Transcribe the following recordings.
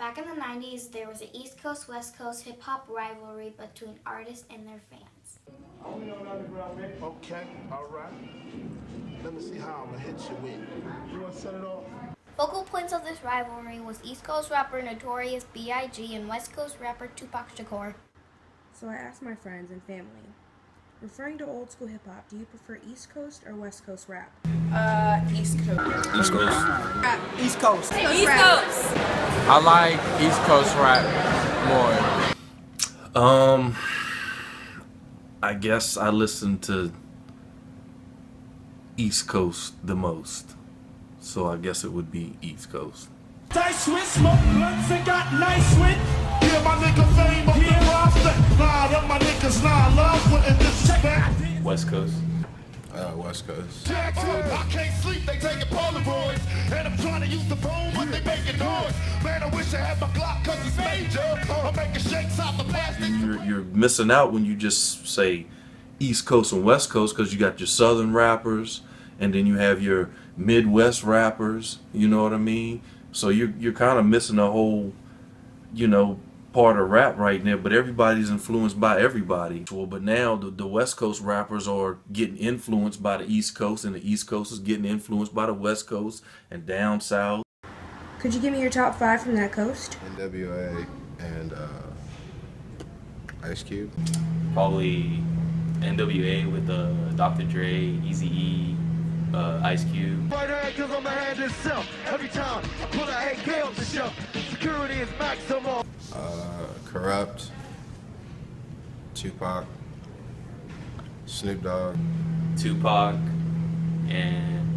Back in the 90s, there was an East Coast, West Coast hip-hop rivalry between artists and their fans. Okay, all right. Let me see how I'm gonna hit you with. You wanna set it off? Focal points of this rivalry was East Coast rapper Notorious B.I.G. and West Coast rapper Tupac Shakur. So I asked my friends and family, referring to old school hip hop, do you prefer East Coast or West Coast rap? East Coast. East Coast. East Coast. East Coast. I like East Coast rap more. I guess I listen to East Coast the most, so I guess it would be East Coast. Dice with smoke blunts and got nice with. Yeah, my nigga fame on the roster. Nah, them my niggas nah love with disrespect. West Coast. West Coast. I can't sleep, they taking Polaroids. And I'm trying to use the phone, but they making noise. Man, I wish I had my Glock cause it's major. I'm making shakes out the plastic. You're missing out when you just say East Coast and West Coast, because you got your Southern rappers and then you have your Midwest rappers, you know what I mean? So you're kind of missing a whole, part of rap right now, but everybody's influenced by everybody. But now the West Coast rappers are getting influenced by the East Coast, and the East Coast is getting influenced by the West Coast and down south. Could you give me your top 5 from that coast? NWA and Ice Cube. Probably NWA with Dr. Dre, Eazy-E, Ice Cube. Right hand cause I'm a hand itself. Every time I put a AK off the shelf. Security is maximum. Corrupt. Tupac. Snoop Dogg. Tupac, and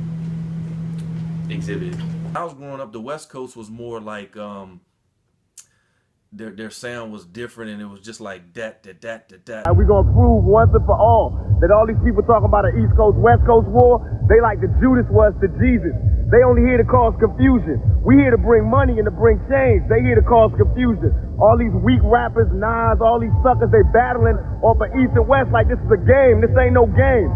Exhibit. When I was growing up, the West Coast was more like their sound was different, and it was just like that. And we're gonna prove once and for all that all these people talking about an East Coast, West Coast war, they like the Judas was to Jesus. They only here to cause confusion. We here to bring money and to bring change. They here to cause confusion. All these weak rappers, Nas, all these suckers, they battling off of East and West like this is a game. This ain't no game.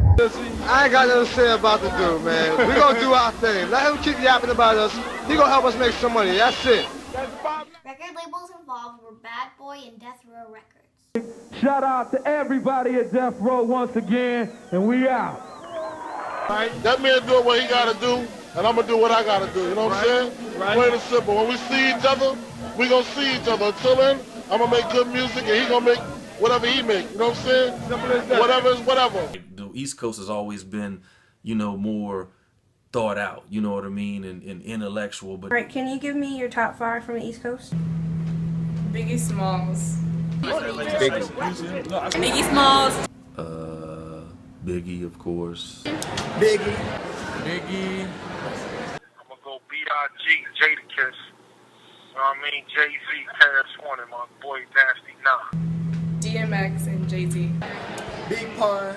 I ain't got nothing to say about the dude, man. We gonna do our thing. Let him keep yapping about us. He gonna help us make some money. That's it. Record labels involved were Bad Boy and Death Row Records. Shout out to everybody at Death Row once again, and we out. Right? That man doing what he gotta do, and I'm gonna do what I gotta do. You know what I'm saying? Right. Plain and simple. When we see each other, we gonna see each other. Until then, I'm gonna make good music, and he gonna make whatever he make. You know what I'm saying? Simple as that. Whatever is whatever. The East Coast has always been, more thought out, you know what I mean, and intellectual. But Alright, can you give me your top 5 from the East Coast? Biggie Smalls. Biggie Smalls. Biggie, of course. Biggie. Biggie. I'm gonna go B.I.G. Jadakiss. You know what I mean? Jay-Z, KRS-One, and my boy Nasty Nah. DMX and Jay-Z. Big Pun.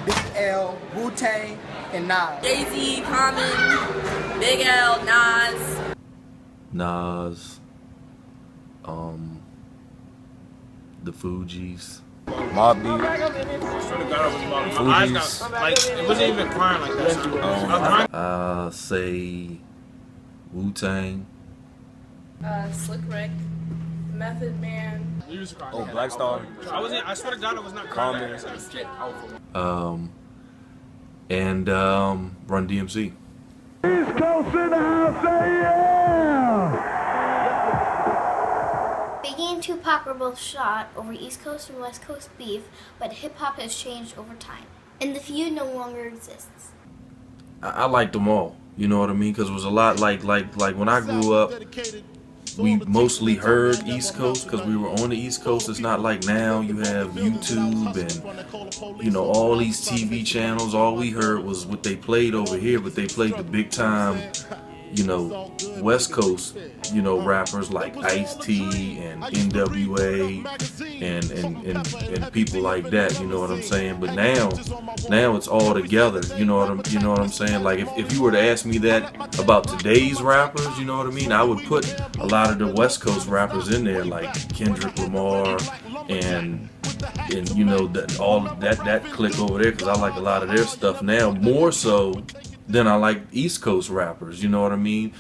Big L. Wu-Tang. And Nas. Jay-Z, Common, Big L, Nas. Nas, the Fugees. Mobb Deep. Fugees. It wasn't even crying like that. Say Wu-Tang. Slick Rick, Method Man. Oh, Black Star. I swear to God, I was not Common. And Run DMC. East Coast in the house, say yeah! Biggie and Tupac were both shot over East Coast and West Coast beef, but hip-hop has changed over time, and the feud no longer exists. I liked them all, you know what I mean? Because it was a lot like when I grew up, we mostly heard East Coast because we were on the East Coast. It's not like now you have YouTube and all these TV channels. All we heard was what they played over here, but they played the big time West Coast rappers like Ice-T and NWA and people like that, you know what I'm saying? But now it's all together, you know what I'm saying? Like if you were to ask me that about today's rappers, you know what I mean? I would put a lot of the West Coast rappers in there, like Kendrick Lamar and that clique over there, because I like a lot of their stuff now more so than I like East Coast rappers, you know what I mean?